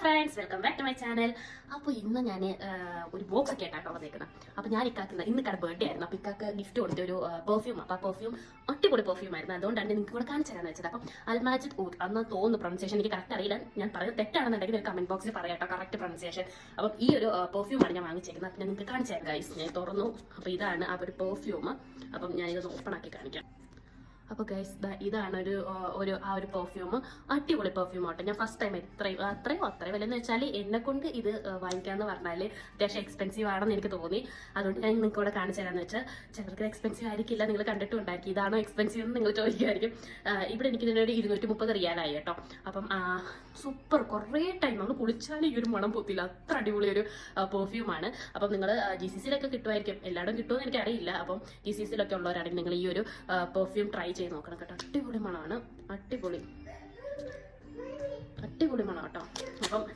Friends, welcome back to my channel. അപ്പോൾ ഇന്ന് ഞാൻ ഒരു ബോക്സ് ഒക്കെ ആയിട്ടാണ് വന്നേക്കുന്നത്. അപ്പോൾ ഞാൻ ഇക്കാക്കുന്ന ഇന്ന് കട ബർത്ത്ഡേ ആയിരുന്നു. അപ്പോൾ ഇക്കാക്ക് ഗിഫ്റ്റ് കൊടുത്ത ഒരു പെർഫ്യൂം. അപ്പോൾ ആ പെർഫ്യൂം അടിപൊളി പെർഫ്യൂം ആയിരുന്നു. അതുകൊണ്ടാണ് നിങ്ങൾക്ക് കൂടെ കാണിച്ചു തരാമെന്ന് വെച്ചത്. അപ്പം അൽമാജിദ് ഊദ് അന്ന് തോന്നുന്നു പ്രൊണൗൺസിയേഷൻ എനിക്ക് കറക്റ്റ് അറിയില്ല. ഞാൻ പറയുന്നത് തെറ്റാണെന്നുണ്ടെങ്കിൽ ഒരു കമന്റ് ബോക്സിൽ പറയാട്ടോ കറക്റ്റ് പ്രൊണൗൺസിയേഷൻ. അപ്പം ഈ ഒരു പെർഫ്യൂമാണ് ഞാൻ വാങ്ങിച്ചേക്കുന്നത്. അപ്പം ഞാൻ നിങ്ങൾക്ക് കാണിച്ചു തരാം ഗൈസ്. ഞാൻ തുറന്നു. അപ്പോൾ ഇതാണ് ആ ഒരു പെർഫ്യൂം. അപ്പം ഞാനിത് ഓപ്പൺ ആക്കി കാണിക്കാം. അപ്പോൾ ഗൈസ് ഇതാണ് ഒരു പെർഫ്യൂം. അടിപൊളി പെർഫ്യൂം ആട്ടെ. ഞാൻ ഫസ്റ്റ് ടൈം അത്രയും വിലയെന്ന് വെച്ചാൽ എന്നെ കൊണ്ട് ഇത് വാങ്ങിക്കാന്ന് പറഞ്ഞാൽ അത്യാവശ്യം എക്സ്പെൻസീവ് ആണെന്ന് എനിക്ക് തോന്നി. അതുകൊണ്ട് ഞാൻ നിങ്ങൾക്ക് ഇവിടെ കാണിച്ചു തരാമെന്ന് വെച്ചാൽ ചിലർക്ക് എക്സ്പെൻസീവ് ആയിരിക്കില്ല, നിങ്ങൾ കണ്ടിട്ടുണ്ടാക്കി ഇതാണോ എക്സ്പെൻസീവ് എന്ന് നിങ്ങൾ ചോദിക്കുമായിരിക്കും. ഇവിടെ എനിക്ക് ഇതിനൊരു 230 റിയാലായി കേട്ടോ. അപ്പം സൂപ്പർ, കുറേ ടൈം നമ്മൾ കുളിച്ചാലും ഈ ഒരു മണം പോത്തില്ല, അത്ര അടിപൊളി ഒരു പെർഫ്യൂമാണ്. അപ്പം നിങ്ങൾ GCCയിലൊക്കെ കിട്ടുമായിരിക്കും, എല്ലായിടും കിട്ടുമെന്ന് എനിക്കറിയില്ല. അപ്പം GCCയിലൊക്കെ ഉള്ളവരാണെങ്കിൽ നിങ്ങൾ ഈ ഒരു പെർഫ്യൂം ട്രൈ ചെയ്ത് നോക്കണം കേട്ടോ. അടിപൊളി മണമാണ്, അടിപൊളി മണം കേട്ടോ. അപ്പം